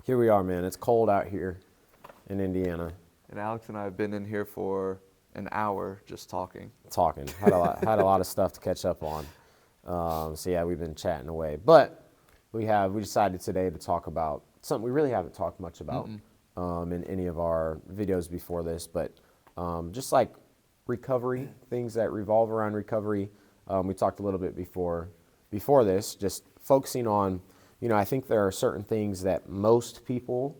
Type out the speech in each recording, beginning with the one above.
Here we are, man. It's cold out here in Indiana. And Alex and I have been in here for an hour just talking. Had a lot of stuff to catch up on. So yeah, we've been chatting away. But we decided today to talk about something we really haven't talked much about in any of our videos before this, but just like recovery, things that revolve around recovery. We talked a little bit before this, just focusing on, I think there are certain things that most people,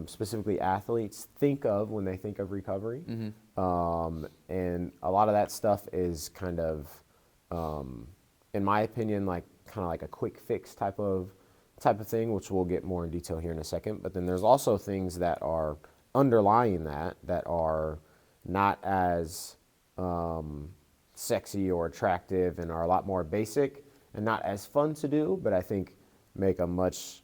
specifically athletes, think of when they think of recovery. And a lot of that stuff is kind of, in my opinion, kind of like a quick fix type of thing, which we'll get more in detail here in a second. But then there's also things that are underlying that are not as sexy or attractive and are a lot more basic and not as fun to do, but I think make a much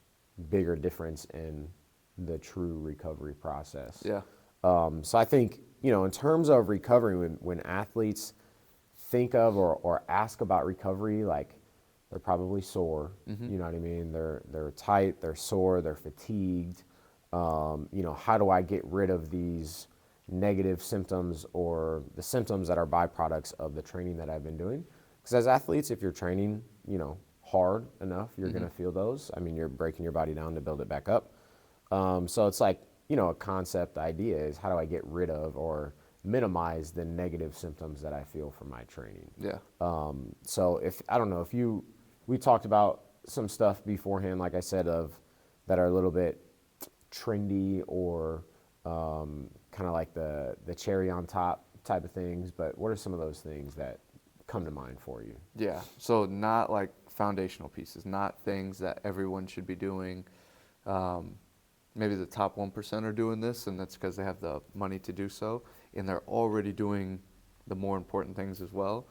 bigger difference in the true recovery process. Yeah. So I think, in terms of recovery, when athletes think of or ask about recovery, like they're probably sore. You know what I mean? They're tight, they're sore, they're fatigued. How do I get rid of these negative symptoms or the symptoms that are byproducts of the training that I've been doing? Because as athletes, if you're training, hard enough, you're going to feel those. I mean, you're breaking your body down to build it back up. So it's like, a concept idea is how do I get rid of or minimize the negative symptoms that I feel from my training? Yeah. So we talked about some stuff beforehand, like I said, that are a little bit trendy or kind of like the cherry on top type of things. But what are some of those things that come to mind for you? Yeah. So not like foundational pieces, not things that everyone should be doing. Maybe the top 1% are doing this, and that's because they have the money to do so, and they're already doing the more important things as well.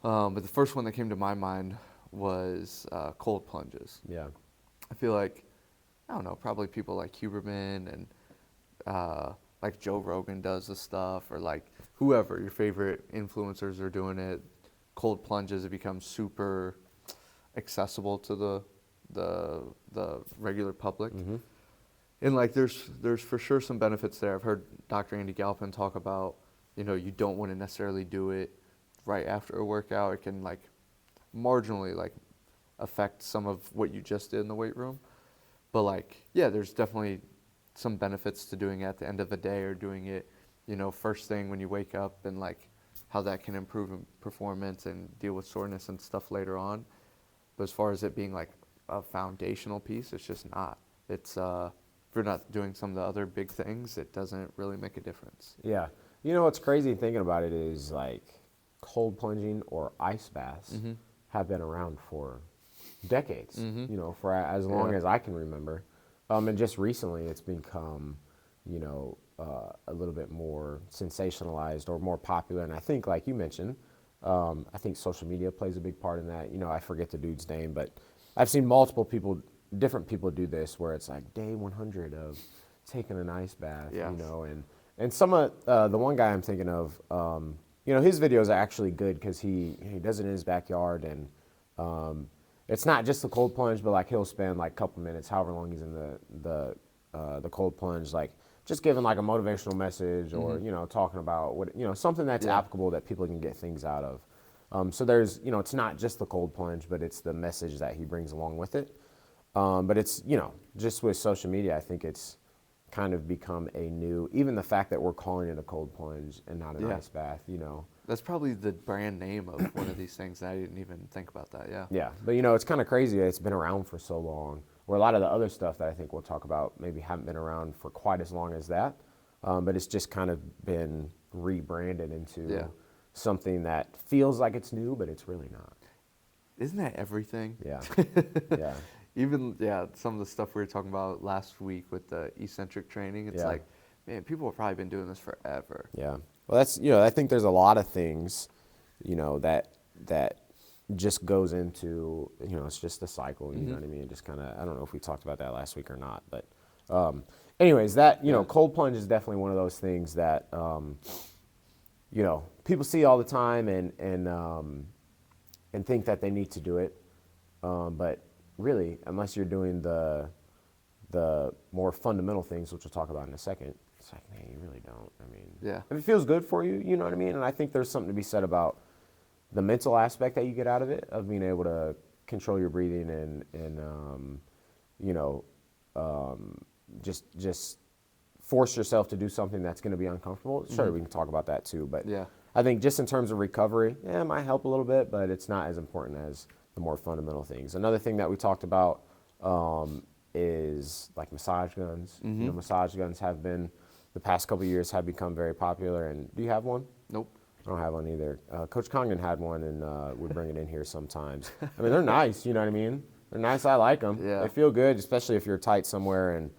But the first one that came to my mind was cold plunges. Yeah. I feel like, I don't know, probably people like Huberman and like Joe Rogan does this stuff, or like whoever, your favorite influencers are doing it. Cold plunges have become super accessible to the regular public. And like there's for sure some benefits there. I've heard Dr. Andy Galpin talk about, you don't want to necessarily do it right after a workout. It can like marginally like affect some of what you just did in the weight room. But like, yeah, there's definitely some benefits to doing it at the end of the day or doing it, first thing when you wake up, and like how that can improve performance and deal with soreness and stuff later on. But as far as it being like a foundational piece, it's just not. It's if you're not doing some of the other big things, it doesn't really make a difference. Yeah. What's crazy thinking about it is like cold plunging or ice baths have been around for decades, for as long as I can remember. And just recently it's become, a little bit more sensationalized or more popular. And I think, like you mentioned, I think social media plays a big part in that. I forget the dude's name, but I've seen different people do this where it's like day 100 of taking an ice bath, Yes. and some of the one guy I'm thinking of, his videos are actually good because he does it in his backyard, and it's not just the cold plunge, but like he'll spend like a couple minutes, however long he's in the cold plunge, like just giving like a motivational message or talking about what something that's applicable that people can get things out of. So there's it's not just the cold plunge, but it's the message that he brings along with it. But it's, just with social media, I think it's kind of become even the fact that we're calling it a cold plunge and not an ice bath, That's probably the brand name of one of these things, and I didn't even think about that, yeah. Yeah, but it's kind of crazy that it's been around for so long, where a lot of the other stuff that I think we'll talk about maybe haven't been around for quite as long as that, but it's just kind of been rebranded into something that feels like it's new, but it's really not. Isn't that everything? Yeah, yeah. Even, some of the stuff we were talking about last week with the eccentric training, it's like, man, people have probably been doing this forever. Yeah. Well, that's, I think there's a lot of things, that just goes into, it's just a cycle, you know what I mean? Just kind of, I don't know if we talked about that last week or not, but anyways, that, cold plunge is definitely one of those things that, people see all the time and think that they need to do it. But really, unless you're doing the the more fundamental things, which we'll talk about in a second, it's like, man, you really don't. I mean, Yeah. if it feels good for you, you know what I mean? And I think there's something to be said about the mental aspect that you get out of it, of being able to control your breathing and you know, just force yourself to do something that's going to be uncomfortable. Sure, we can talk about that too, but Yeah. I think just in terms of recovery, yeah, it might help a little bit, but it's not as important as the more fundamental things. Another thing that we talked about is like massage guns. You know, massage guns have been, the past couple of years, have become very popular. And do you have one? Nope. I don't have one either. Coach Congdon had one, and would bring it in here sometimes. I mean, they're nice. You know what I mean? They're nice. I like them. Yeah. They feel good, especially if you're tight somewhere,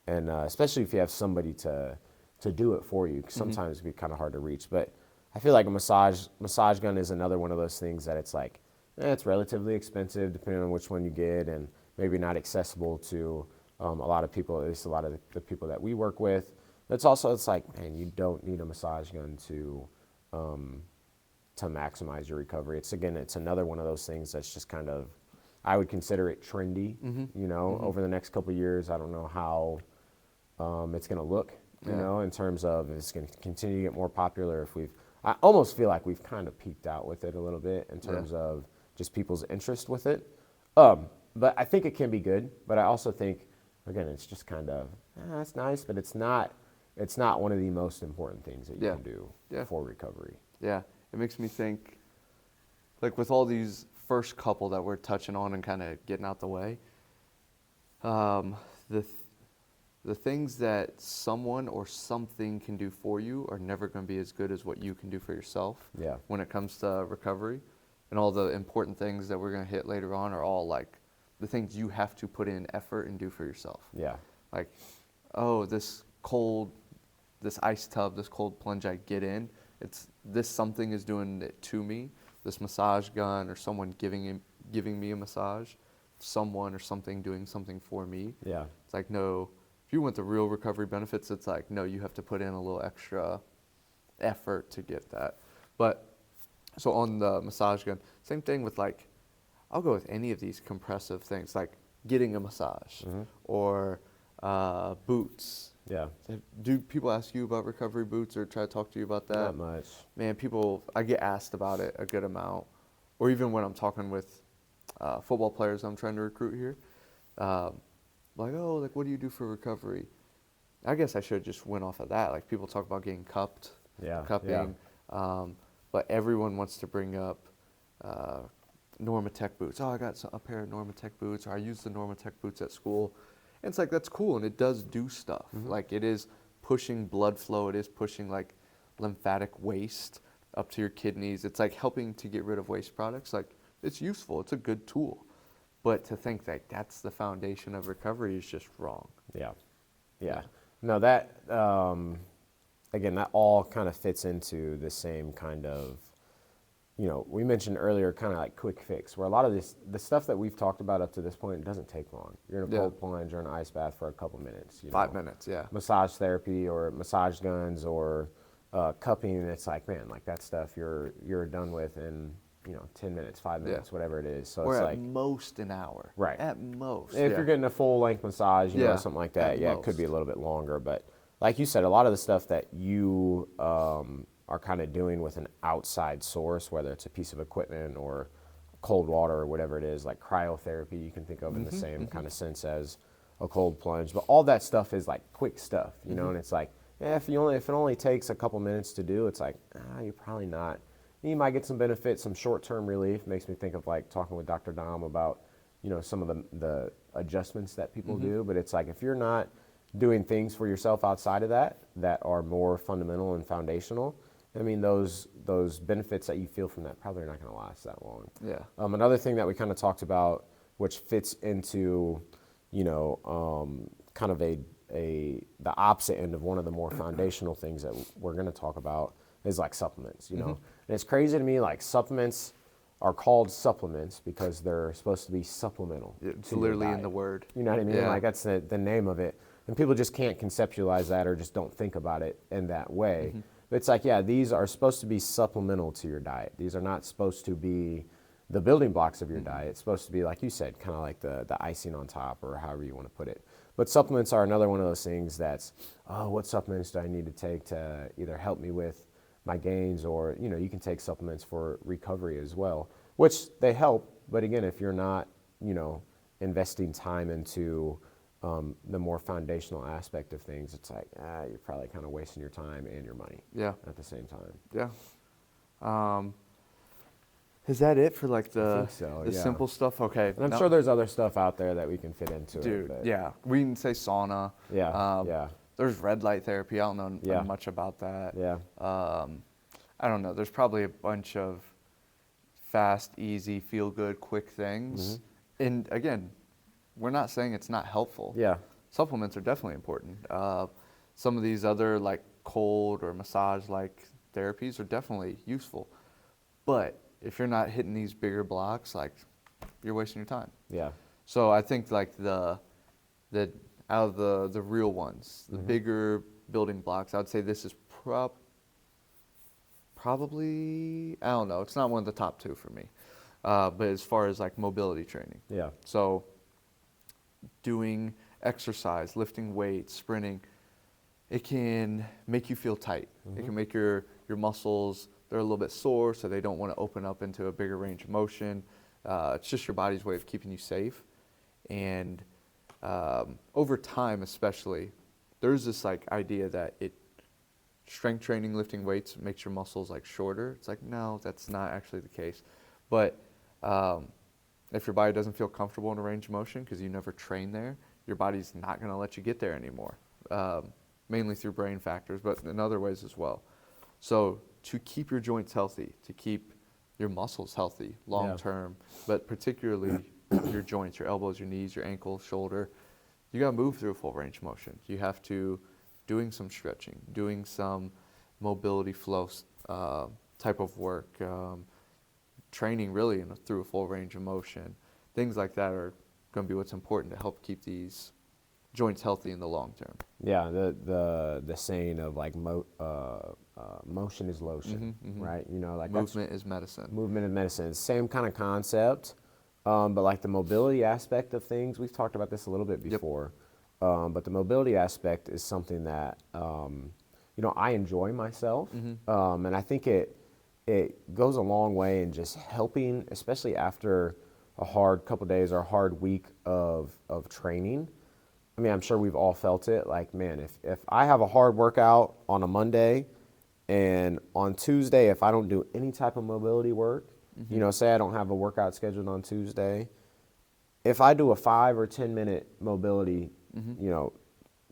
and especially if you have somebody to do it for you. 'Cause sometimes it can be kind of hard to reach. But I feel like a massage gun is another one of those things that it's like, it's relatively expensive depending on which one you get, and maybe not accessible to a lot of people. At least a lot of the people that we work with. It's also, it's like, man, you don't need a massage gun to maximize your recovery. It's another one of those things that's just kind of, I would consider it trendy. You know, over the next couple of years, I don't know how it's going to look. You know, in terms of if it's going to continue to get more popular. I almost feel like we've kind of peaked out with it a little bit in terms of just people's interest with it. But I think it can be good. But I also think, again, it's just kind of, it's nice, but it's not one of the most important things that you can do for recovery. Yeah, it makes me think, like with all these first couple that we're touching on and kind of getting out the way, the things that someone or something can do for you are never going to be as good as what you can do for yourself. Yeah. When it comes to recovery, and all the important things that we're going to hit later on are all like the things you have to put in effort and do for yourself. Yeah. Like, oh, this ice tub, this cold plunge I get in, this something is doing it to me. This massage gun or someone giving me a massage, someone or something doing something for me. Yeah. It's like, no, if you want the real recovery benefits, it's like, no, you have to put in a little extra effort to get that. But so on the massage gun, same thing with like, I'll go with any of these compressive things, like getting a massage or boots. Yeah. Do people ask you about recovery boots or try to talk to you about that? Not much. Man, I get asked about it a good amount. Or even when I'm talking with football players I'm trying to recruit here. Like, oh, like, what do you do for recovery? I guess I should have just went off of that. Like, people talk about getting cupped, cupping. Yeah. But everyone wants to bring up Normatec boots. Oh, I got a pair of Normatec boots, or I use the Normatec boots at school. And it's like, that's cool, and it does do stuff. Like, it is pushing blood flow. It is pushing, like, lymphatic waste up to your kidneys. It's, like, helping to get rid of waste products. Like, it's useful. It's a good tool. But to think that that's the foundation of recovery is just wrong. Yeah. No, that, again, that all kind of fits into the same kind of, you know, we mentioned earlier kind of like quick fix, where a lot of the stuff that we've talked about up to this point, it doesn't take long. You're in a cold plunge or an ice bath for a couple minutes. 5 minutes, yeah. Massage therapy or massage guns or cupping, it's like, man, like that stuff you're done with in, 10 minutes, 5 minutes, whatever it is. So or it's at like most an hour. Right. At most. If you're getting a full length massage, something like that, At it could be a little bit longer. But like you said, a lot of the stuff that you are kind of doing with an outside source, whether it's a piece of equipment or cold water or whatever it is, like cryotherapy, you can think of in the same kind of sense as a cold plunge. But all that stuff is like quick stuff, you know, and it's like, if it only takes a couple minutes to do, it's like, you're probably not. You might get some benefit, some short-term relief. Makes me think of like talking with Dr. Dom about, some of the adjustments that people do. But it's like, if you're not doing things for yourself outside of that are more fundamental and foundational, I mean, those benefits that you feel from that probably are not going to last that long. Yeah. Another thing that we kind of talked about, which fits into, kind of the opposite end of one of the more foundational things that we're going to talk about, is like supplements, And it's crazy to me, like supplements are called supplements because they're supposed to be supplemental. It's literally in the word. You know what I mean? Yeah. Like that's the name of it. And people just can't conceptualize that or just don't think about it in that way. But it's like, these are supposed to be supplemental to your diet. These are not supposed to be, the building blocks of your diet. It's supposed to be, like you said, kind of like the icing on top, or however you want to put it. But supplements are another one of those things that's, oh, what supplements do I need to take to either help me with my gains, or, you can take supplements for recovery as well, which they help. But again, if you're not, investing time into the more foundational aspect of things, it's like, you're probably kind of wasting your time and your money at the same time. Yeah. Is that it for like I think so, the simple stuff? Okay. And I'm sure there's other stuff out there that we can fit into. Dude, yeah. We can say sauna. Yeah. There's red light therapy. I don't know much about that. Yeah. I don't know. There's probably a bunch of fast, easy, feel-good, quick things. Mm-hmm. And again, we're not saying it's not helpful. Yeah. Supplements are definitely important. Some of these other like cold or massage-like therapies are definitely useful. But if you're not hitting these bigger blocks, like, you're wasting your time. Yeah. So I think like the out of the real ones, the bigger building blocks, I would say this is probably, I don't know, it's not one of the top two for me. But as far as like mobility training. Yeah. So doing exercise, lifting weights, sprinting, it can make you feel tight. It can make your muscles, they're a little bit sore, so they don't want to open up into a bigger range of motion. It's just your body's way of keeping you safe. And over time especially, there's this like idea that strength training, lifting weights makes your muscles like shorter. It's like, no, that's not actually the case. But if your body doesn't feel comfortable in a range of motion because you never train there, your body's not going to let you get there anymore. Mainly through brain factors, but in other ways as well. So to keep your joints healthy, to keep your muscles healthy long term, but particularly your joints, your elbows, your knees, your ankles, shoulder, you got to move through a full range of motion. You have to doing some stretching, doing some mobility flow type of work, training really through a full range of motion. Things like that are going to be what's important to help keep these joints healthy in the long term. Yeah, the saying of like motion is lotion, right? Like movement is medicine. Movement is medicine. Same kind of concept, but like the mobility aspect of things, we've talked about this a little bit before. But the mobility aspect is something that I enjoy myself, and I think it goes a long way in just helping, especially after a hard couple days or a hard week of training. I mean, I'm sure we've all felt it. Like, man, if I have a hard workout on a Monday, and on Tuesday, if I don't do any type of mobility work, say I don't have a workout scheduled on Tuesday, if I do a 5 or 10 minute mobility,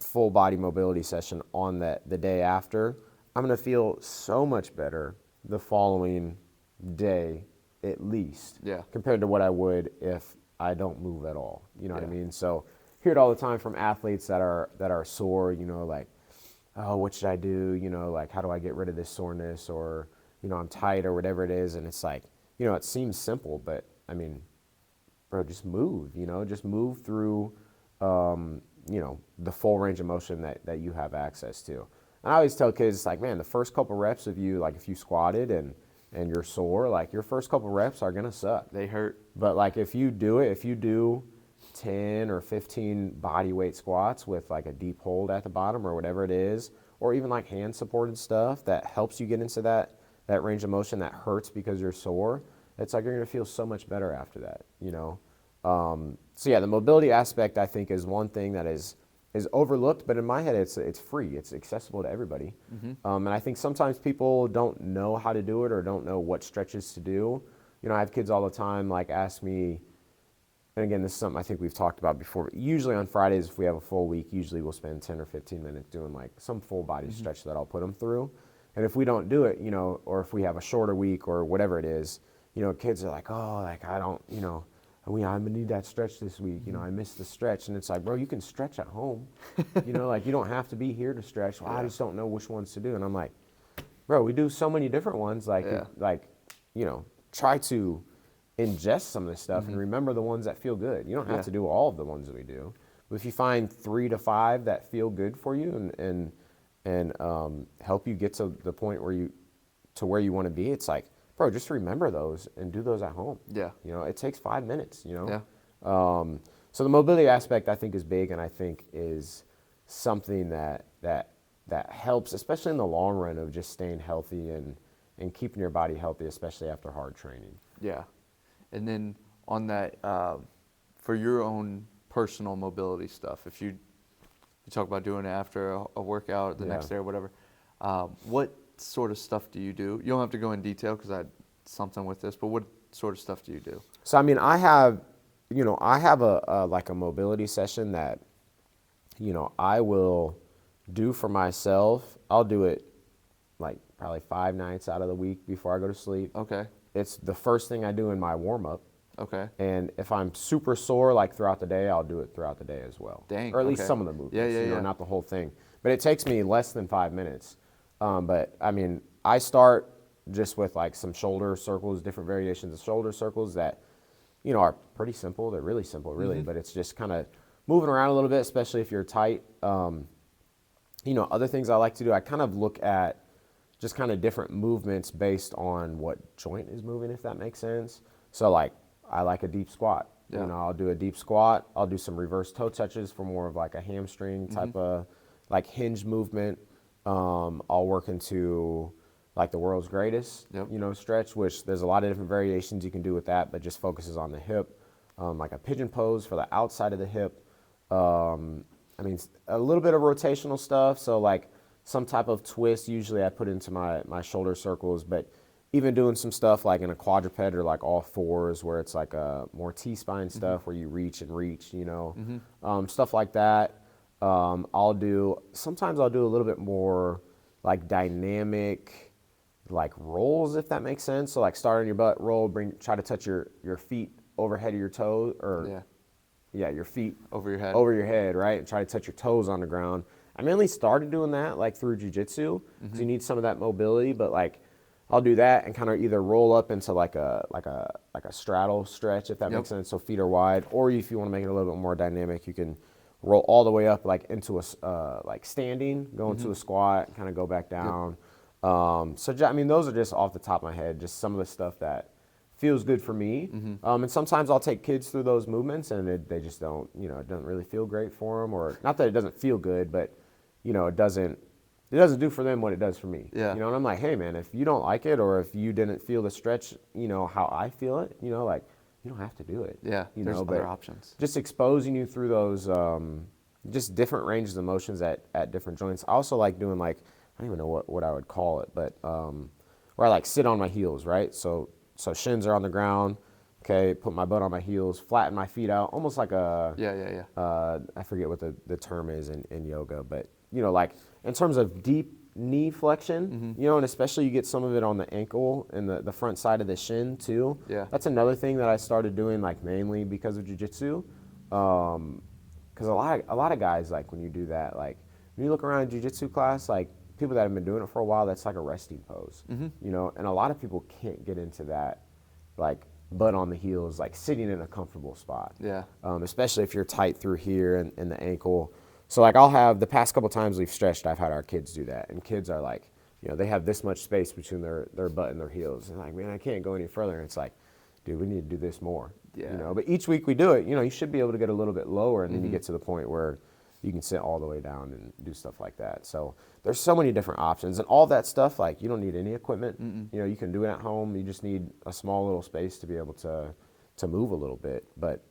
full body mobility session on the day after, I'm going to feel so much better the following day, at least, compared to what I would if I don't move at all. You know what I mean? So hear it all the time from athletes that are sore, like, oh, what should I do? Like, how do I get rid of this soreness? Or, I'm tight or whatever it is. And it's like, it seems simple, but I mean, bro, just move, just move through, the full range of motion that you have access to. And I always tell kids, it's like, man, the first couple reps of you, like if you squatted and you're sore, like your first couple reps are going to suck. They hurt. But like if you do 10 or 15 body weight squats with like a deep hold at the bottom or whatever it is, or even like hand supported stuff that helps you get into that range of motion that hurts because you're sore, it's like you're going to feel so much better after that, So yeah, the mobility aspect I think is one thing that is overlooked, but in my head it's free, it's accessible to everybody. And I think sometimes people don't know how to do it or don't know what stretches to do. I have kids all the time like ask me, and again, this is something I think we've talked about before, but usually on Fridays, if we have a full week, usually we'll spend 10 or 15 minutes doing like some full body stretch that I'll put them through. And if we don't do it, or if we have a shorter week or whatever it is, kids are like, oh, like I don't, I'm gonna need that stretch this week. I missed the stretch. And it's like, bro, you can stretch at home. Like you don't have to be here to stretch. Well, I just don't know which ones to do. And I'm like, bro, we do so many different ones. Like, try to ingest some of this stuff and remember the ones that feel good. You don't have to do all of the ones that we do. But if you find 3 to 5 that feel good for you and help you get to the point where you want to be, it's like, bro, just remember those and do those at home. Yeah. You know, it takes 5 minutes, you know? Yeah. So the mobility aspect I think is big, and I think is something that helps, especially in the long run, of just staying healthy and keeping your body healthy, especially after hard training. Yeah. And then on that, for your own personal mobility stuff, if you talk about doing it after a workout the Yeah. next day or whatever, what sort of stuff do you do? You don't have to go in detail because I had something with this, but what sort of stuff do you do? So I mean, I have a like a mobility session that, I will do for myself. I'll do it like probably 5 nights out of the week before I go to sleep. Okay. It's the first thing I do in my warm up. Okay. And if I'm super sore, like throughout the day, I'll do it throughout the day as well. Dang, or at least okay. some of the movements. Yeah. Not the whole thing. But it takes me less than 5 minutes. But I mean, I start just with like some shoulder circles, different variations of shoulder circles that, are pretty simple. They're really simple, really. But it's just kind of moving around a little bit, especially if you're tight. Other things I like to do, I kind of look at just kind of different movements based on what joint is moving, if that makes sense. So like, I like a deep squat. Yeah. I'll do a deep squat. I'll do some reverse toe touches for more of like a hamstring type of like hinge movement. I'll work into like the world's greatest, Yep. Stretch, which there's a lot of different variations you can do with that, but just focuses on the hip. Like a pigeon pose for the outside of the hip. I mean, a little bit of rotational stuff. So like some type of twist, usually I put into my shoulder circles, but even doing some stuff like in a quadruped or like all fours where it's like a more T-spine stuff where you reach and reach, stuff like that. Sometimes I'll do a little bit more like dynamic, like rolls, if that makes sense. So like start on your butt, roll, try to touch your feet overhead of your toes, or your feet Over your head. over your head, right? And try to touch your toes on the ground. I mainly started doing that like through jiu-jitsu, so you need some of that mobility, but like I'll do that and kind of either roll up into like a straddle stretch, if that makes sense, so feet are wide, or if you want to make it a little bit more dynamic, you can roll all the way up like into a like standing, go into a squat, kind of go back down. I mean, those are just off the top of my head, just some of the stuff that feels good for me. And sometimes I'll take kids through those movements and they just don't, it doesn't really feel great for them, or not that it doesn't feel good, but it doesn't do for them what it does for me. Yeah. And I'm like, hey man, if you don't like it, or if you didn't feel the stretch, how I feel it, like you don't have to do it. Yeah, there's other options. Just exposing you through those, just different ranges of motions at different joints. I also like doing like, I don't even know what I would call it, but where I like sit on my heels, right? So shins are on the ground, okay, put my butt on my heels, flatten my feet out, almost like a, I forget what the term is in yoga, but like in terms of deep knee flexion, and especially you get some of it on the ankle and the front side of the shin too. Yeah. That's another thing that I started doing like mainly because of jiu-jitsu. Because a lot of guys, like when you do that, like when you look around a jiu-jitsu class, like people that have been doing it for a while, that's like a resting pose, and a lot of people can't get into that, like butt on the heels, like sitting in a comfortable spot. Yeah. Especially if you're tight through here and the ankle. So like I'll have, the past couple times we've stretched, I've had our kids do that, and kids are like, they have this much space between their butt and their heels, and like, man, I can't go any further. And it's like, dude, we need to do this more. Yeah. But each week we do it, you should be able to get a little bbit lower, and then you get to the point where you can sit all the way down and do stuff like that. So there's so many different options, and all that stuff, like you don't need any equipment. You can do it at home. You just need a small little space to be able to move a little bit. But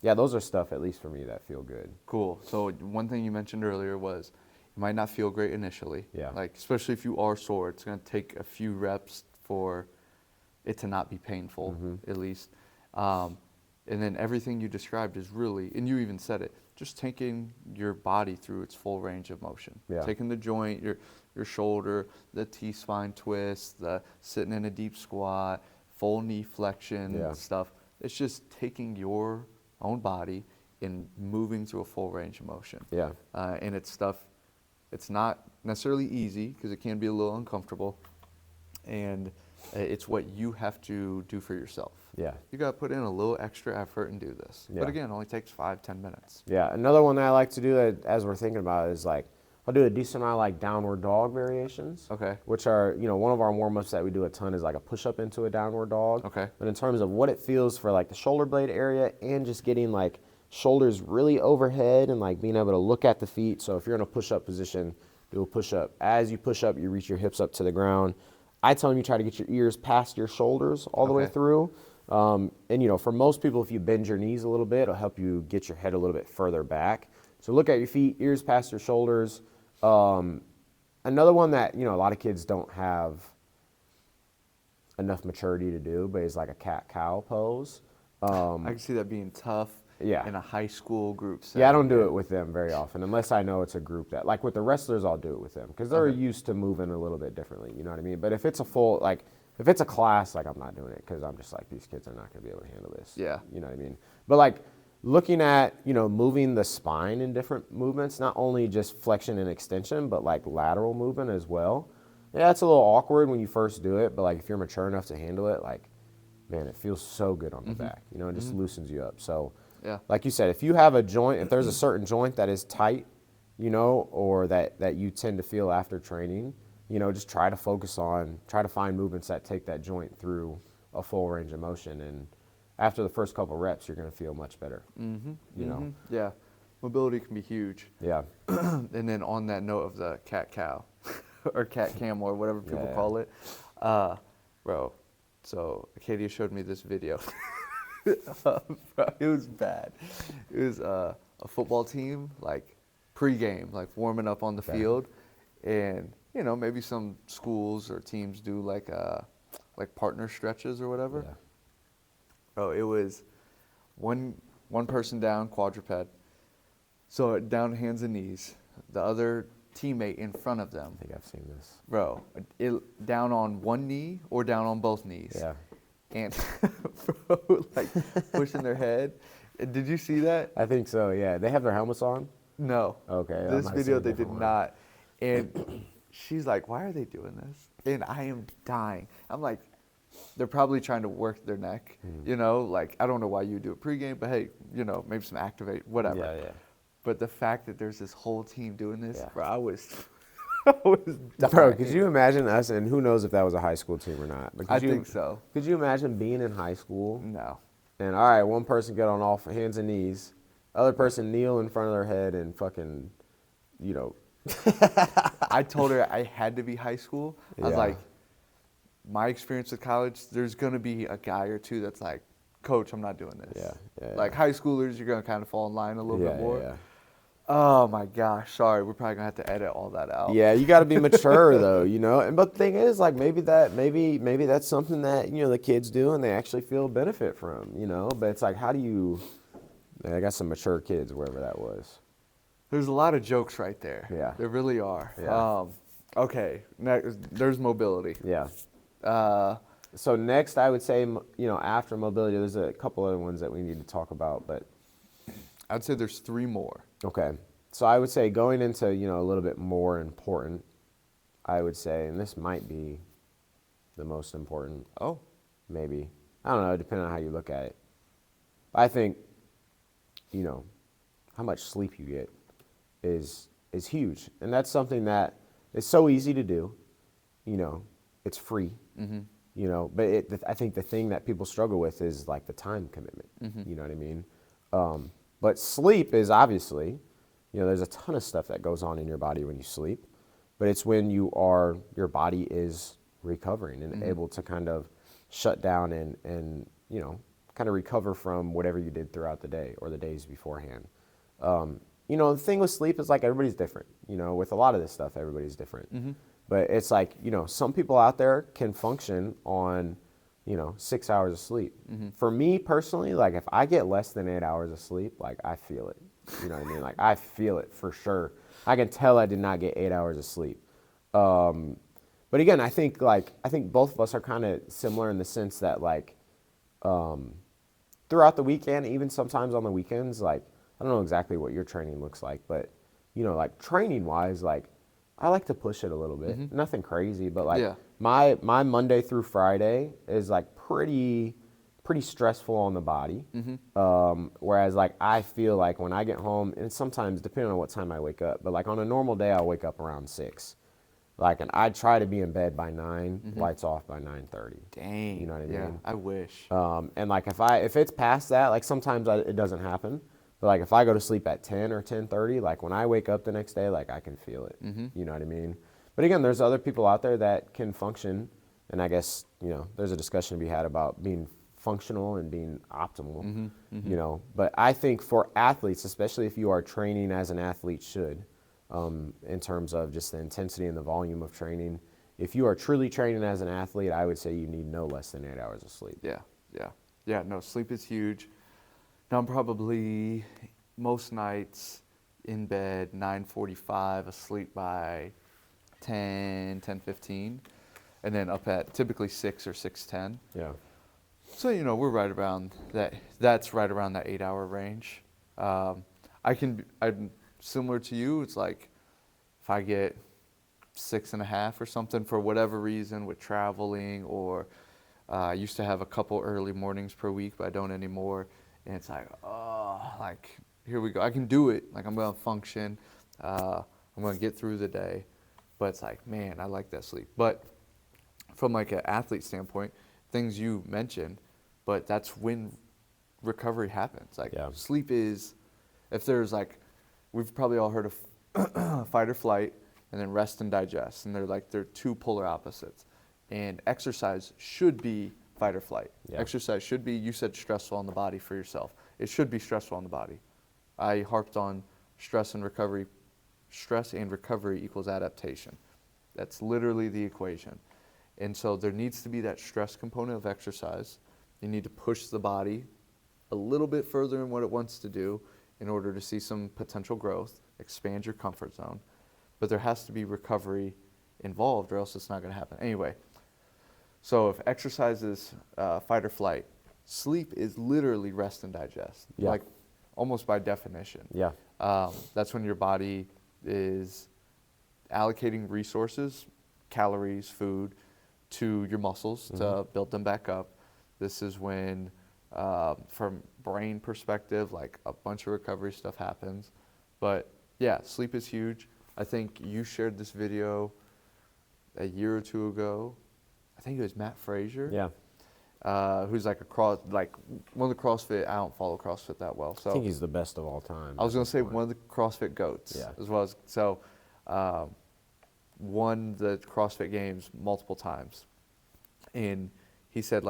yeah, those are stuff, at least for me, that feel good. Cool. So one thing you mentioned earlier was it might not feel great initially. Yeah. Like, especially if you are sore, it's going to take a few reps for it to not be painful, at least. And then everything you described is really, and you even said it, just taking your body through its full range of motion. Yeah. Taking the joint, your shoulder, the T-spine twist, the sitting in a deep squat, full knee flexion stuff. It's just taking your own body and moving through a full range of motion. Yeah. And it's not necessarily easy because it can be a little uncomfortable. And it's what you have to do for yourself. Yeah. You got to put in a little extra effort and do this. Yeah. But again, it only takes 5-10 minutes. Yeah. Another one that I like to do that, as we're thinking about it, is like, I'll do a decent amount of like downward dog variations. Okay. Which are, one of our warm-ups that we do a ton is like a push-up into a downward dog. Okay. But in terms of what it feels for like the shoulder blade area and just getting like shoulders really overhead and like being able to look at the feet. So if you're in a push-up position, do a push-up. As you push up, you reach your hips up to the ground. I tell them you try to get your ears past your shoulders all the way through. And for most people, if you bend your knees a little bit, it'll help you get your head a little bit further back. So look at your feet, ears past your shoulders. Another one that, a lot of kids don't have enough maturity to do, but is like a cat-cow pose. I can see that being tough in a high school group setting. Yeah, I don't do it with them very often, unless I know it's a group that, like with the wrestlers, I'll do it with them because they're used to moving a little bit differently, you know what I mean? But if it's a full, like, if it's a class, like, I'm not doing it because I'm just like, these kids are not going to be able to handle this. Yeah. You know what I mean? But like, looking at, moving the spine in different movements, not only just flexion and extension, but like lateral movement as well. Yeah, it's a little awkward when you first do it, but like if you're mature enough to handle it, like, man, it feels so good on the back. It just loosens you up. So, like you said, if you have a joint, if there's a certain joint that is tight, or that you tend to feel after training, just try to find movements that take that joint through a full range of motion. And after the first couple reps, you're going to feel much better. Yeah, mobility can be huge. Yeah. And then on that note of the cat-cow, or cat-camel, or whatever people call it, bro, so Acadia showed me this video. Bro, it was bad. It was a football team, like, pre-game, like, warming up on the field. And, maybe some schools or teams do, like partner stretches or whatever. Yeah. Oh, it was one person down, quadruped. So down hands and knees. The other teammate in front of them. I think I've seen this. Bro, down on one knee or down on both knees. Yeah. And bro, like pushing their head. Did you see that? I think so, yeah. They have their helmets on? No. Okay. This video they did not. And she's like, why are they doing this? And I am dying. I'm like, they're probably trying to work their neck, like, I don't know why you do it pregame, but hey, maybe some activate, whatever. Yeah. But the fact that there's this whole team doing this, bro, I was dying. Bro, could you imagine us, and who knows if that was a high school team or not? But I think so. Could you imagine being in high school? No. And all right, one person get on all hands and knees, other person kneel in front of their head and fucking, I told her I had to be high school. I was like, my experience with college, there's going to be a guy or two that's like, Coach, I'm not doing this. Yeah. Like high schoolers, you're going to kind of fall in line a little bit more. Yeah. Oh my gosh, sorry, we're probably going to have to edit all that out. Yeah, you got to be mature though, And but the thing is, like, maybe that's something that the kids do and they actually feel benefit from, But it's like, how do you? I got some mature kids wherever that was. There's a lot of jokes right there. Yeah. There really are. Yeah. Okay, next, there's mobility. Yeah. So next, I would say, after mobility, there's a couple other ones that we need to talk about, but. I'd say there's 3 more. Okay. So I would say going into, a little bit more important, I would say, and this might be the most important. Oh. Maybe. I don't know, depending on how you look at it. I think, how much sleep you get is huge. And that's something that is so easy to do. It's free. But I think the thing that people struggle with is like the time commitment. You know what I mean? But sleep is obviously, there's a ton of stuff that goes on in your body when you sleep, but it's when your body is recovering and able to kind of shut down and kind of recover from whatever you did throughout the day or the days beforehand. The thing with sleep is like everybody's different. With a lot of this stuff, everybody's different. But it's like, some people out there can function on 6 hours of sleep. For me personally, like if I get less than 8 hours of sleep, like I feel it. You know what I mean? Like I feel it for sure. I can tell I did not get 8 hours of sleep. But again, I think both of us are kind of similar in the sense that like throughout the weekend, even sometimes on the weekends, like I don't know exactly what your training looks like, but like training wise, like I like to push it a little bit. Nothing crazy, but like my Monday through Friday is like pretty pretty stressful on the body. Whereas like I feel like when I get home, and sometimes depending on what time I wake up, but like on a normal day, I'll wake up around 6. Like, and I try to be in bed by 9, lights off by 9:30. Dang. You know what I Yeah, mean? I wish. And like if it's past that, like sometimes it doesn't happen. But like if I go to sleep at 10 or 10:30, like when I wake up the next day, like I can feel it. You know what I mean? But again, there's other people out there that can function, and I guess there's a discussion to be had about being functional and being optimal. You know, but I think for athletes, especially if you are training as an athlete should, in terms of just the intensity and the volume of training. If you are truly training as an athlete, I would say you need no less than 8 hours of sleep. Yeah, no, sleep is huge. Now I'm probably most nights in bed 9:45, asleep by 10:15, and then up at typically 6 or 6:10. Yeah. So we're right around that. That's right around that 8-hour range. I'm similar to you. It's like if I get 6.5 or something for whatever reason with traveling, or I used to have a couple early mornings per week, but I don't anymore. And it's like, oh, like here we go. I can do it. Like I'm gonna function. I'm gonna get through the day. But it's like, man, I like that sleep. But from like an athlete standpoint, things you mentioned, but that's when recovery happens. Like sleep is, if there's like, we've probably all heard of fight or flight, and then rest and digest, and they're two polar opposites. And exercise should be fight or flight. Exercise should be, you said, stressful on the body for yourself. It should be stressful on the body. I harped on stress and recovery. Stress and recovery equals adaptation. That's literally the equation. And so there needs to be that stress component of exercise. You need to push the body a little bit further in what it wants to do in order to see some potential growth, expand your comfort zone. But there has to be recovery involved, or else it's not going to happen. Anyway, so if exercise is fight or flight, sleep is literally rest and digest, like almost by definition. That's when your body is allocating resources, calories, food, to your muscles to build them back up. This is when, from brain perspective, like a bunch of recovery stuff happens. But yeah, sleep is huge. I think you shared this video a year or two ago. I think it was Matt Frazier. Who's like one of the CrossFit. I don't follow CrossFit that well, so I think he's the best of all time. I was going to say one of the CrossFit goats, as well as won the CrossFit Games multiple times, and he said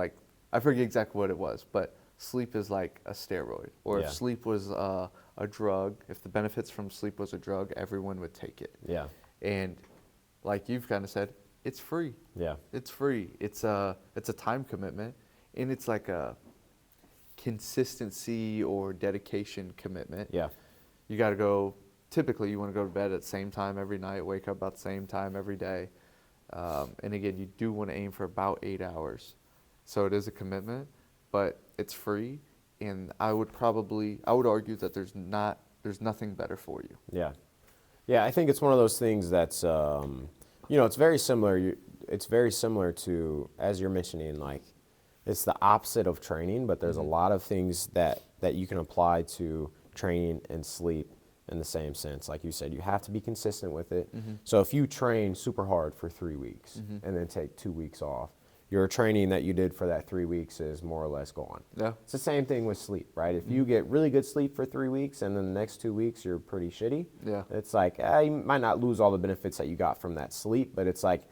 I forget exactly what it was, but sleep is like a steroid, or if sleep was a drug, if the benefits from sleep was a drug, everyone would take it. And like you've kind of said, it's free. It's free. It's a time commitment, and it's like a consistency or dedication commitment. You got to go. Typically, you want to go to bed at the same time every night, wake up about the same time every day. And again, you do want to aim for about 8 hours. So it is a commitment, but it's free. And I would argue that there's nothing better for you. Yeah, I think it's one of those things that's, it's very similar. It's very similar to, as you're mentioning, like it's the opposite of training, but there's a lot of things that you can apply to training and sleep in the same sense. Like you said, you have to be consistent with it. So if you train super hard for 3 weeks and then take 2 weeks off, your training that you did for that 3 weeks is more or less gone. It's the same thing with sleep, right? If you get really good sleep for 3 weeks and then the next 2 weeks you're pretty shitty, it's like you might not lose all the benefits that you got from that sleep, but it's like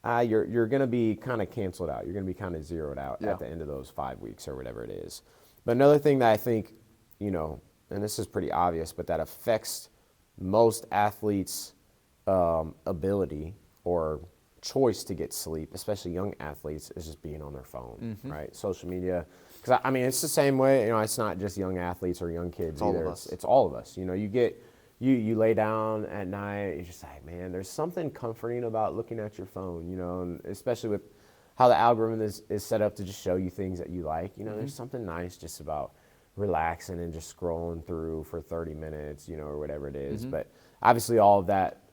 you're going to be kind of canceled out. You're going to be kind of zeroed out at the end of those 5 weeks or whatever it is. But another thing that I think, and this is pretty obvious, but that affects most athletes' ability or choice to get sleep, especially young athletes, is just being on their phone, right? Social media. Because I mean, it's the same way. It's not just young athletes or young kids either. It's all of us. You lay down at night. You're just like, man, there's something comforting about looking at your phone. And especially with how the algorithm is set up to just show you things that you like. There's something nice just about relaxing and just scrolling through for 30 minutes, or whatever it is. But obviously all of that,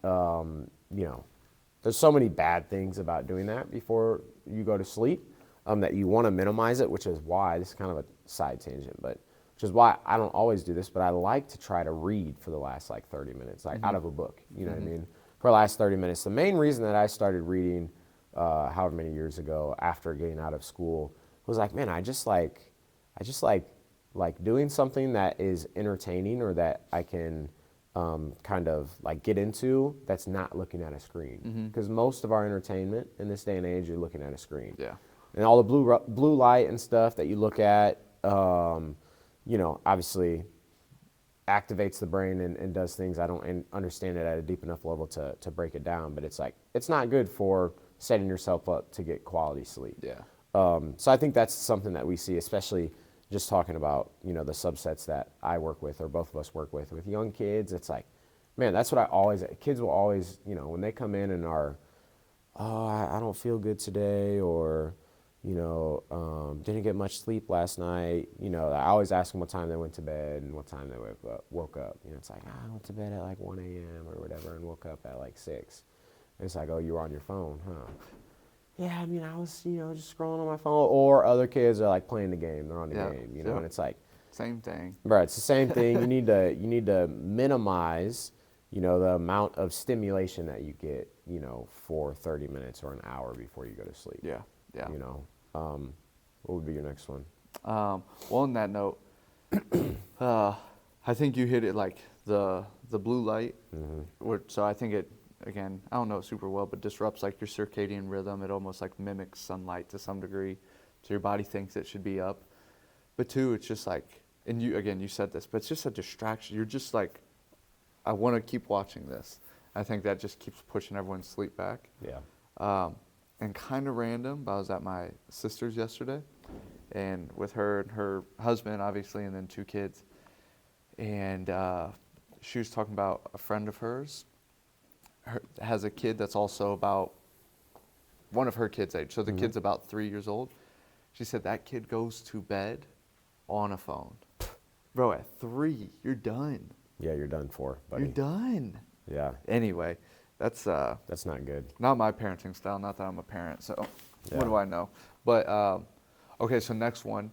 there's so many bad things about doing that before you go to sleep. that you want to minimize it, which is why, this is kind of a side tangent, but which is why I don't always do this, but I like to try to read for the last like 30 minutes, like out of a book, you know what I mean? For the last 30 minutes. The main reason that I started reading however many years ago after getting out of school was like, man, I just like doing something that is entertaining or that I can kind of like get into that's not looking at a screen. Because most of our entertainment in this day and age, you're looking at a screen. Yeah. And all the blue light and stuff that you look at, you know, obviously activates the brain and does things. I don't understand it at a deep enough level to break it down, but it's like, it's not good for setting yourself up to get quality sleep. Yeah. So I think that's something that we see, especially just talking about, you know, the subsets that I work with or both of us work with young kids. It's like, man, that's what I always, kids will always, you know, when they come in and are, oh, I don't feel good today, or, you know, didn't get much sleep last night. You know, I always ask them what time they went to bed and what time they woke up. You know, it's like, I went to bed at like 1 a.m. or whatever and woke up at like 6. And it's like, oh, you were on your phone, huh? Yeah, I mean, I was, you know, just scrolling on my phone. Or other kids are like playing the game. They're on the game, you know, and it's like, same thing. right, it's the same thing. You need to minimize, you know, the amount of stimulation that you get, you know, for 30 minutes or an hour before you go to sleep. Yeah. Yeah. You know, what would be your next one? Well, on that note, I think you hit it, like the blue light. So I think it, again, I don't know it super well, but disrupts like your circadian rhythm. It almost like mimics sunlight to some degree, so your body thinks it should be up. But two, it's just like, and you said this, but it's just a distraction. You're just like, I want to keep watching this. I think that just keeps pushing everyone's sleep back. Yeah. And kind of random, but I was at my sister's yesterday, and with her and her husband, obviously, and then 2 kids. And she was talking about a friend of hers has a kid that's also about one of her kids' age. So the kid's about 3 years old. She said that kid goes to bed on a phone. Bro, at 3, you're done. Yeah, you're done for, buddy. You're done. Yeah. Anyway, that's not good. not my parenting style. Not that I'm a parent, so Yeah. what do I know? But okay, so next one.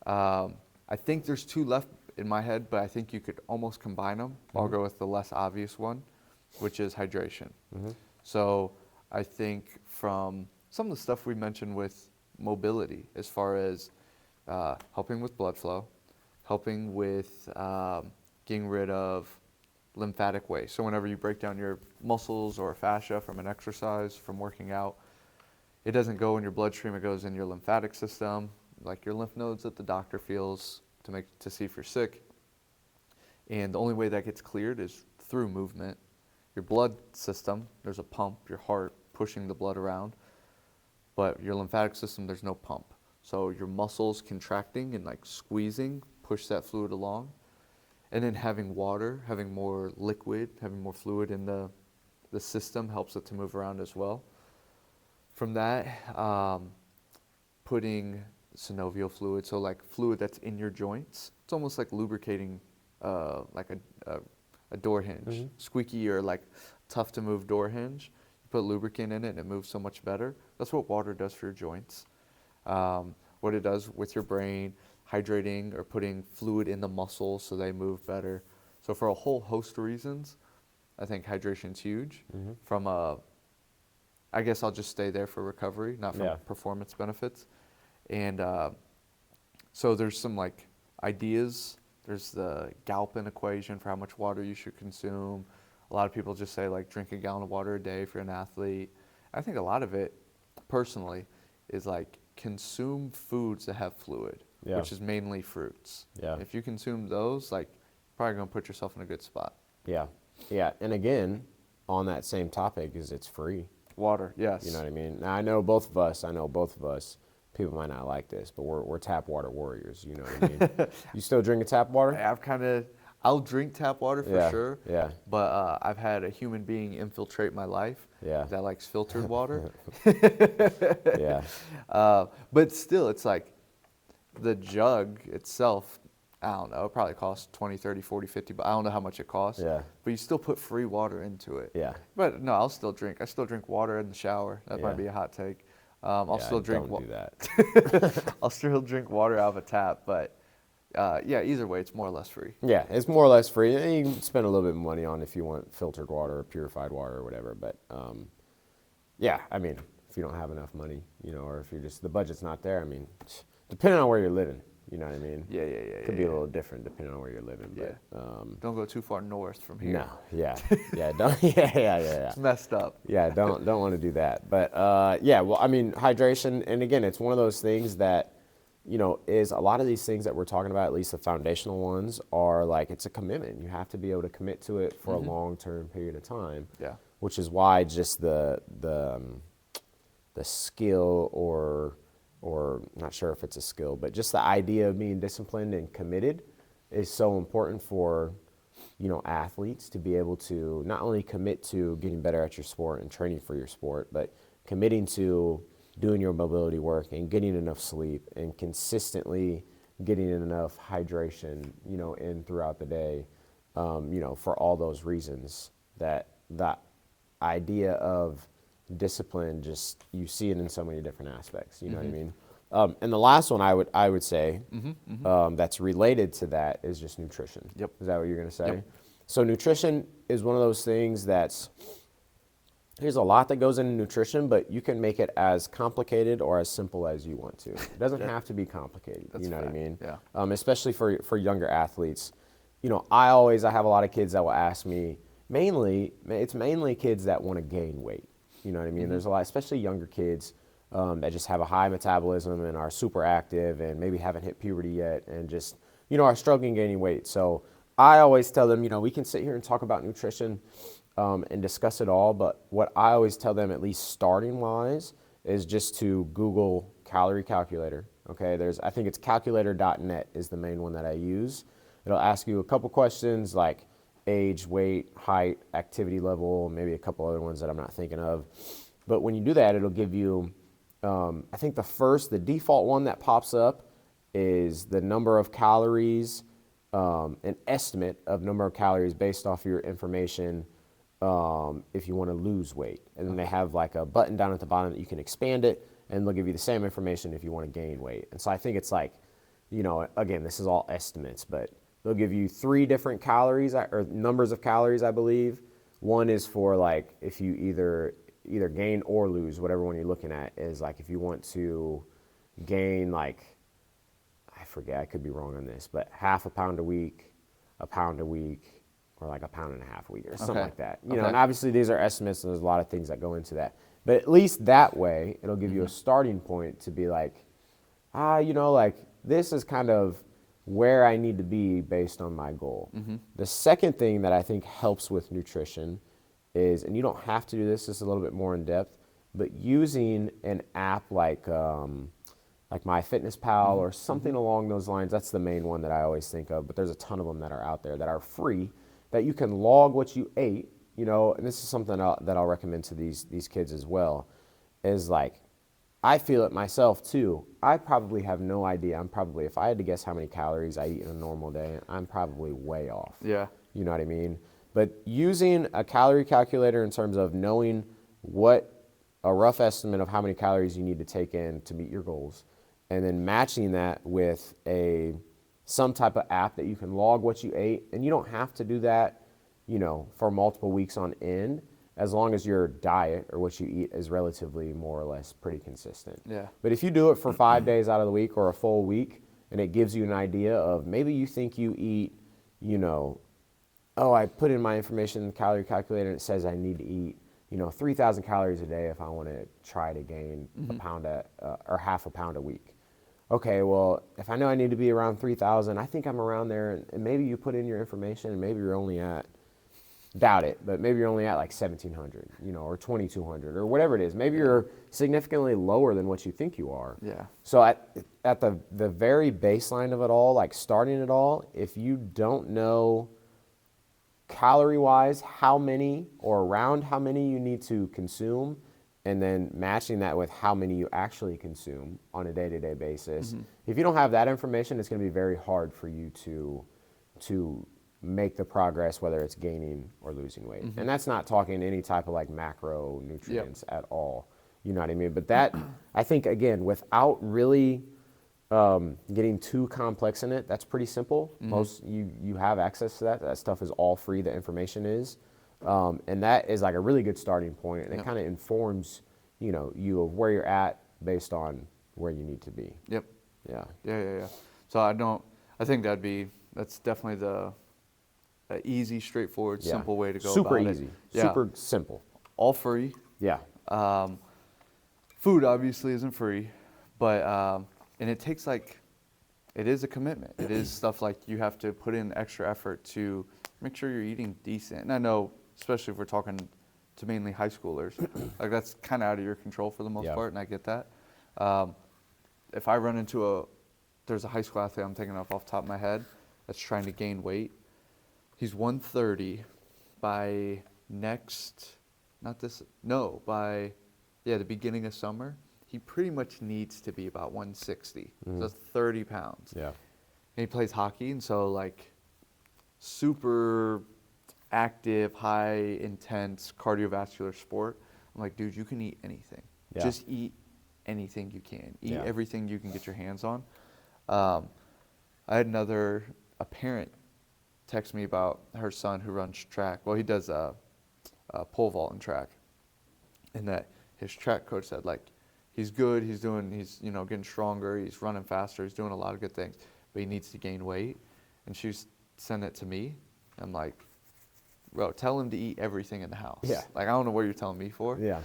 I think there's 2 left in my head, but I think you could almost combine them. I'll go with the less obvious one, which is hydration. So I think from some of the stuff we mentioned with mobility, as far as helping with blood flow, helping with getting rid of lymphatic waste. So whenever you break down your muscles or fascia from an exercise, from working out, it doesn't go in your bloodstream, it goes in your lymphatic system, like your lymph nodes that the doctor feels to see if you're sick. And the only way that gets cleared is through movement. Your blood system, there's a pump, your heart pushing the blood around, but your lymphatic system, there's no pump. So your muscles contracting and like squeezing push that fluid along. And then having water, having more liquid, having more fluid in the system helps it to move around as well. From that, putting synovial fluid, so like fluid that's in your joints. It's almost like lubricating like a door hinge, squeaky or like tough to move door hinge. You put lubricant in it and it moves so much better. That's what water does for your joints. What it does with your brain, hydrating or putting fluid in the muscles so they move better. So for a whole host of reasons, I think hydration's huge. From I guess I'll just stay there for recovery, not from performance benefits. And so there's some like ideas. There's the Galpin equation for how much water you should consume. A lot of people just say like drink a gallon of water a day if you're an athlete. I think a lot of it, personally, is like consume foods that have fluid, which is mainly fruits. If you consume those, like probably gonna put yourself in a good spot. Yeah. And again, on that same topic, is it's free. Water, yes. You know what I mean? Now I know both of us. People might not like this, but we're tap water warriors. You know what I mean? You still drinking tap water? I'll drink tap water for sure. Yeah. But I've had a human being infiltrate my life that likes filtered water. Yeah. But still, it's like the jug itself, I don't know, it probably costs 20, 30, 40, 50, but I don't know how much it costs. Yeah. But you still put free water into it. Yeah. But no, I'll still drink. I still drink water in the shower. That might be a hot take. I'll Yeah, still drink. don't do that. I'll still drink water out of a tap, but yeah, either way, it's more or less free. Yeah, it's more or less free. And you can spend a little bit of money on if you want filtered water or purified water or whatever. But yeah, I mean, if you don't have enough money, or if you're just the budget's not there, I mean, depending on where you're living, you know what I mean? Yeah. Could be a little different depending on where you're living. Yeah. But Don't go too far north from here. no, yeah, don't, yeah. It's messed up. Yeah, don't want to do that. But yeah, well, I mean, hydration, and again, it's one of those things that, is a lot of these things that we're talking about, at least the foundational ones, are like it's a commitment. You have to be able to commit to it for a long-term period of time. Yeah. Which is why just the skill or not sure if it's a skill, but just the idea of being disciplined and committed is so important for athletes to be able to not only commit to getting better at your sport and training for your sport, but committing to doing your mobility work and getting enough sleep and consistently getting enough hydration, in throughout the day, for all those reasons that idea of discipline, just you see it in so many different aspects, you know what I mean? And the last one I would say that's related to that is just nutrition. Yep. Is that what you're going to say? Yep. So nutrition is one of those things there's a lot that goes into nutrition, but you can make it as complicated or as simple as you want to. It doesn't have to be complicated. That's you know fact. what I mean? Yeah. Especially for younger athletes. I have a lot of kids that will ask me, it's mainly kids that want to gain weight. You know what I mean? There's a lot, especially younger kids that just have a high metabolism and are super active and maybe haven't hit puberty yet and just, are struggling gaining weight. So I always tell them, we can sit here and talk about nutrition and discuss it all, but what I always tell them, at least starting wise, is just to Google calorie calculator. Okay, I think it's calculator.net is the main one that I use. It'll ask you a couple questions like age, weight, height, activity level, maybe a couple other ones that I'm not thinking of. But when you do that, it'll give you, I think the default one that pops up is the number of calories, an estimate of number of calories based off your information if you want to lose weight. And then they have like a button down at the bottom that you can expand it, and they'll give you the same information if you want to gain weight. And so I think it's like, again, this is all estimates, but they'll give you 3 different calories or numbers of calories, I believe. One is for like if you either gain or lose, whatever one you're looking at is like if you want to gain like, I forget, I could be wrong on this, but half a pound a week, or like a pound and a half a week or something like that. And obviously these are estimates and there's a lot of things that go into that. But at least that way, it'll give you a starting point to be like, like this is kind of where I need to be based on my goal. The second thing that I think helps with nutrition is, and you don't have to do this is a little bit more in depth, but using an app like MyFitnessPal or something along those lines. That's the main one that I always think of, but there's a ton of them that are out there that are free that you can log what you ate, and this is something that I'll recommend to these kids as well, is like, I feel it myself too. I probably have no idea. If I had to guess how many calories I eat in a normal day, I'm probably way off. Yeah. You know what I mean? But using a calorie calculator in terms of knowing what a rough estimate of how many calories you need to take in to meet your goals, and then matching that with some type of app that you can log what you ate, and you don't have to do that, for multiple weeks on end, as long as your diet or what you eat is relatively more or less pretty consistent. Yeah. But if you do it for 5 days out of the week or a full week, and it gives you an idea of maybe you think you eat, I put in my information in the calorie calculator and it says I need to eat, 3,000 calories a day if I want to try to gain a pound or half a pound a week. Okay, well, if I know I need to be around 3,000, I think I'm around there, and maybe you put in your information and maybe you're only at, doubt it, but maybe you're only at like 1,700, or 2,200 or whatever it is. Maybe you're significantly lower than what you think you are. Yeah. So at the very baseline of it all, like starting it all, if you don't know calorie-wise how many or around how many you need to consume, and then matching that with how many you actually consume on a day-to-day basis. If you don't have that information, it's going to be very hard for you to make the progress, whether it's gaining or losing weight. And that's not talking any type of like macro nutrients at all. You know what I mean? But that, I think, again, without really getting too complex in it, that's pretty simple. Most you have access to that. That stuff is all free. The information is, and that is like a really good starting point, and it kind of informs, you of where you're at based on where you need to be. Yep. Yeah. Yeah. So I think that's definitely the easy, straightforward, Yeah. simple way to go Super about easy. it. Yeah. Super simple. All free. Yeah. Food obviously isn't free, but and it takes it is a commitment. It is stuff like you have to put in extra effort to make sure you're eating decent. And I know, especially if we're talking to mainly high schoolers, like that's kind of out of your control for the most part, and I get that. If I run into there's a high school athlete I'm thinking of off the top of my head that's trying to gain weight. He's 130 by the beginning of summer. He pretty much needs to be about 160. So that's 30 pounds. Yeah. And he plays hockey, and so super active, high intense cardiovascular sport. I'm like, dude, you can eat anything. Yeah. Just eat anything you can. Eat everything you can get your hands on. I had a parent text me about her son who runs track. Well, he does pole vault and track, and that his track coach said he's good. He's getting stronger. He's running faster. He's doing a lot of good things, but he needs to gain weight. And she sent it to me. I'm like, bro, tell him to eat everything in the house. Yeah. I don't know what you're telling me for. Yeah.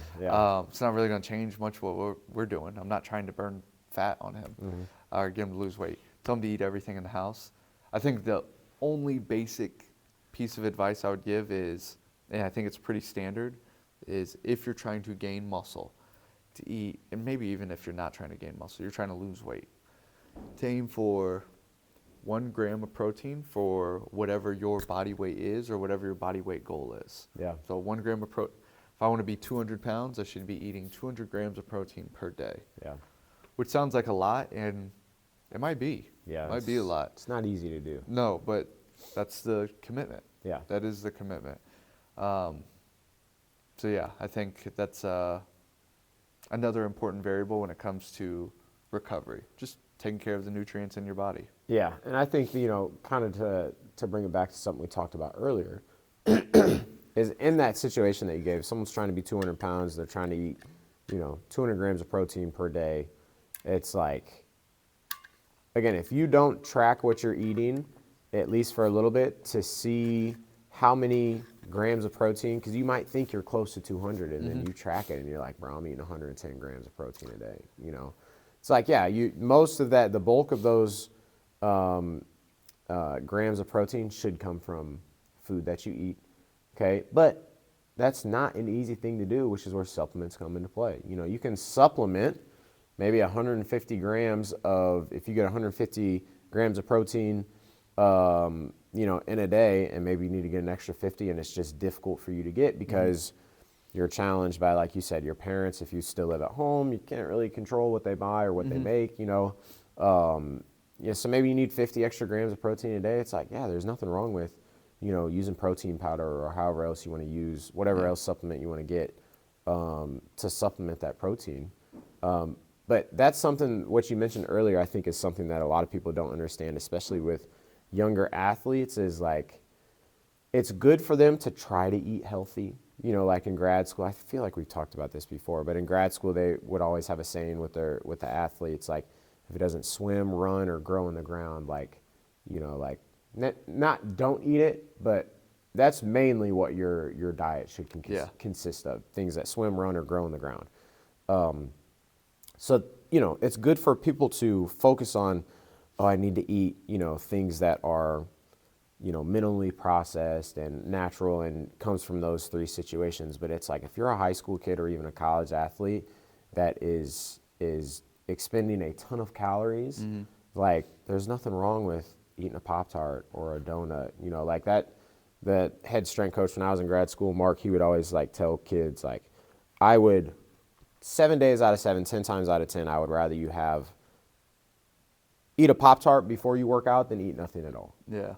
It's not really going to change much what we're doing. I'm not trying to burn fat on him or get him to lose weight. Tell him to eat everything in the house. I think the only basic piece of advice I would give is, and I think it's pretty standard, is if you're trying to gain muscle, to eat, and maybe even if you're not trying to gain muscle, you're trying to lose weight, to aim for 1 gram of protein for whatever your body weight is or whatever your body weight goal is. Yeah. So 1 gram of protein. If I want to be 200 pounds, I should be eating 200 grams of protein per day. Yeah. Which sounds like a lot, and it might be. Yeah. It might be a lot. It's not easy to do. No, but that's the commitment. Yeah. That is the commitment. So yeah, I think that's another important variable when it comes to recovery. Just taking care of the nutrients in your body. Yeah, and I think, kind of to bring it back to something we talked about earlier, is in that situation that you gave, someone's trying to be 200 pounds, they're trying to eat, 200 grams of protein per day. It's like, again, if you don't track what you're eating, at least for a little bit, to see how many grams of protein, because you might think you're close to 200, and then you track it and you're like, bro, I'm eating 110 grams of protein a day. It's like, yeah, most of that, the bulk of those grams of protein should come from food that you eat. Okay, but that's not an easy thing to do, which is where supplements come into play. You can supplement maybe 150 grams of, if you get 150 grams of protein, in a day, and maybe you need to get an extra 50, and it's just difficult for you to get because you're challenged by, like you said, your parents. If you still live at home, you can't really control what they buy or what they make, so maybe you need 50 extra grams of protein a day. It's like, yeah, there's nothing wrong with, using protein powder or however else you want to use, whatever else supplement you want to get to supplement that protein. But that's something, what you mentioned earlier, I think is something that a lot of people don't understand, especially with younger athletes, is it's good for them to try to eat healthy. Like in grad school, I feel like we've talked about this before, but in grad school, they would always have a saying with the athletes, like, if it doesn't swim, run, or grow in the ground, not don't eat it, but that's mainly what your diet should consist of, things that swim, run, or grow in the ground. So, it's good for people to focus on, I need to eat, things that are, minimally processed and natural and comes from those 3 situations. But it's like, if you're a high school kid or even a college athlete that is expending a ton of calories, there's nothing wrong with eating a Pop-Tart or a donut, like that. The head strength coach when I was in grad school, Mark, he would always tell kids, I would 7 days out of 7, 10 times out of 10, I would rather you eat a Pop-Tart before you work out than eat nothing at all. Yeah.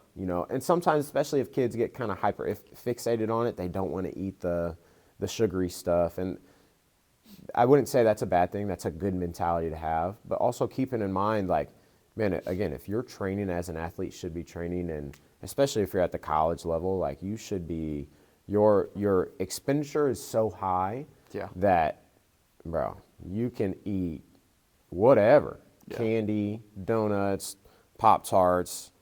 And sometimes, especially if kids get kind of fixated on it, they don't want to eat the sugary stuff. And I wouldn't say that's a bad thing. That's a good mentality to have. But also keeping in mind, like, man, again, if you're training as an athlete should be training, and especially if you're at the college level, like you should be, your expenditure is so high Yeah. that, bro, you can eat whatever, Yeah. candy, donuts, Pop-Tarts,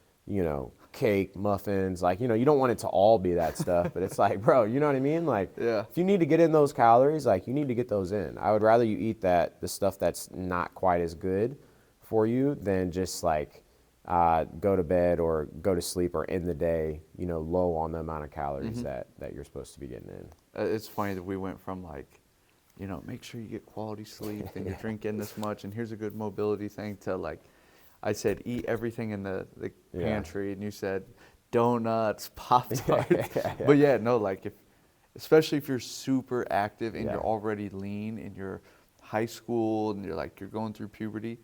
cake, muffins, like, you don't want it to all be that stuff, but it's like, bro, you know what I mean? Like, Yeah. if you need to get in those calories, like, you need to get those in. I would rather you eat the stuff that's not quite as good for you than just like go to bed or go to sleep or end the day, low on the amount of calories that you're supposed to be getting in. It's funny that we went from like, make sure you get quality sleep and you drink in this much, and here's a good mobility thing, to like, I said, eat everything in the Yeah. pantry, and you said donuts, Pop-Tarts. Yeah. But yeah, no, like especially if you're super active and Yeah. you're already lean in your high school and you're going through puberty,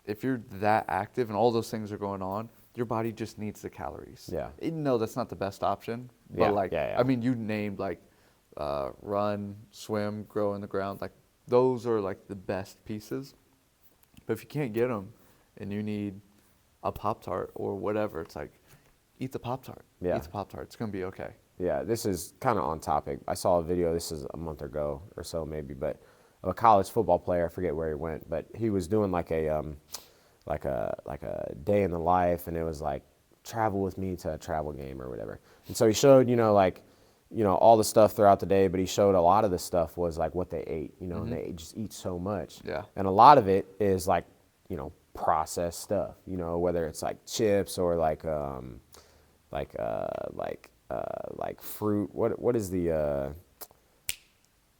if you're that active and all those things are going on, your body just needs the calories. Yeah. Even though that's not the best option, but Yeah, like, yeah. I mean, you named like run, swim, grow in the ground, like those are like the best pieces. But if you can't get them and you need a Pop-Tart or whatever, it's like, eat the Pop-Tart. Yeah. Eat the Pop-Tart. It's going to be okay. Yeah, this is kind of on topic. I saw a video, this is a month ago or so maybe, but of a college football player, I forget where he went, but he was doing like a day in the life, and it was like, travel with me to a travel game or whatever. And so he showed, all the stuff throughout the day, but he showed a lot of the stuff was like what they ate, and they just eat so much. Yeah. And a lot of it is like, processed stuff, whether it's like chips or like fruit. What is the, I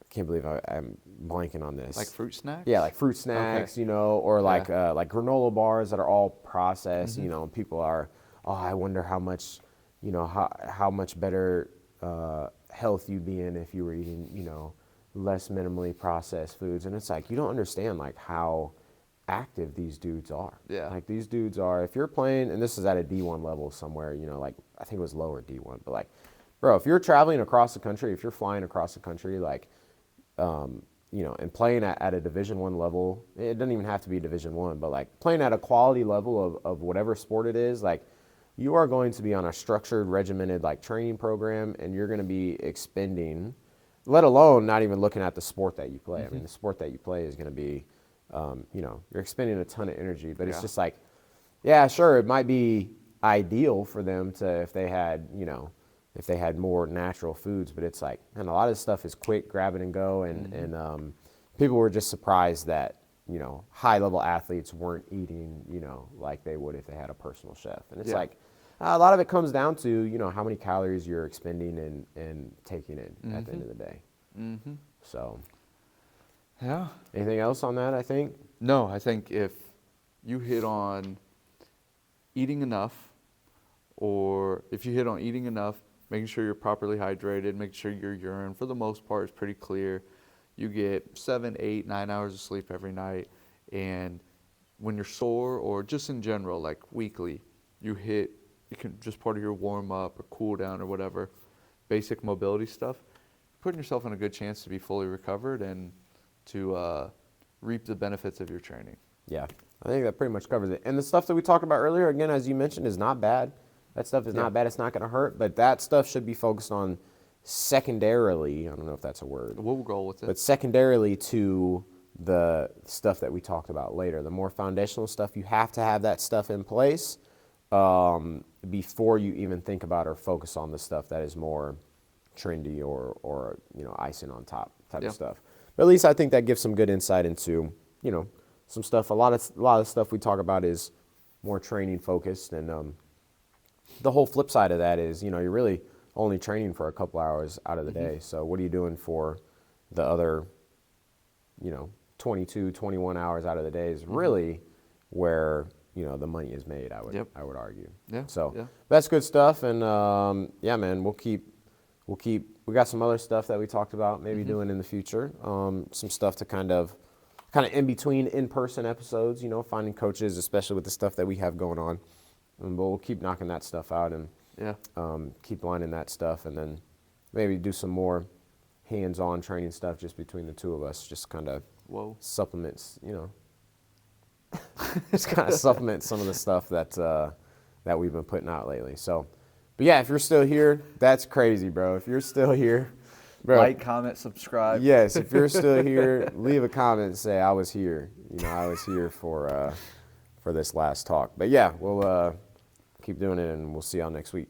can't believe I'm blanking on this. Like fruit snacks? Yeah, like fruit snacks, or like granola bars that are all processed. People are, I wonder how much, how much better health you'd be in if you were eating, less minimally processed foods. And it's like, you don't understand like how active these dudes are. Yeah. Like these dudes are, if you're playing, and this is at a D1 level somewhere, like I think it was lower D1, but like, bro, if you're traveling across the country, if you're flying across the country, like, and playing at a Division I level, it doesn't even have to be Division I, but like playing at a quality level of whatever sport it is, like you are going to be on a structured, regimented like training program, and you're going to be expending, let alone not even looking at the sport that you play. I mean, the sport that you play is going to be, you're expending a ton of energy, but it's just like, yeah, sure, it might be ideal for them to, if they had more natural foods, but it's like, and a lot of this stuff is quick, grab it and go, and people were just surprised that, high level athletes weren't eating, like they would if they had a personal chef. And it's like, a lot of it comes down to, how many calories you're expending and taking in at the end of the day. So, Yeah. anything else on that, I think? No, I think if you hit on eating enough, or if you hit on eating enough, making sure you're properly hydrated, making sure your urine, for the most part, is pretty clear. You get 7, 8, 9 hours of sleep every night. And when you're sore, or just in general, like weekly, you can just part of your warm up or cool down or whatever, basic mobility stuff, putting yourself in a good chance to be fully recovered and to reap the benefits of your training. Yeah, I think that pretty much covers it. And the stuff that we talked about earlier, again, as you mentioned, is not bad. That stuff is not bad. It's not going to hurt. But that stuff should be focused on secondarily. I don't know if that's a word. We'll go with it. But secondarily to the stuff that we talked about later. The more foundational stuff, you have to have that stuff in place before you even think about or focus on the stuff that is more trendy or icing on top type of stuff. But at least I think that gives some good insight into, some stuff. A lot of stuff we talk about is more training focused, and the whole flip side of that is, you're really only training for a couple hours out of the day. So what are you doing for the other, 22, 21 hours out of the day is really where, the money is made, I would argue. Yeah. So that's good stuff. And man, we got some other stuff that we talked about maybe doing in the future. Some stuff to kind of in between in-person episodes, finding coaches, especially with the stuff that we have going on. But we'll keep knocking that stuff out and keep lining that stuff, and then maybe do some more hands-on training stuff just between the two of us, just kind of Whoa. supplements, just kind of supplements some of the stuff that we've been putting out lately. So, but yeah, if you're still here, that's crazy, bro. If you're still here, bro. Like, comment, subscribe. Yes, if you're still here, leave a comment and say I was here. I was here for this last talk. But yeah, we'll keep doing it, and we'll see y'all next week.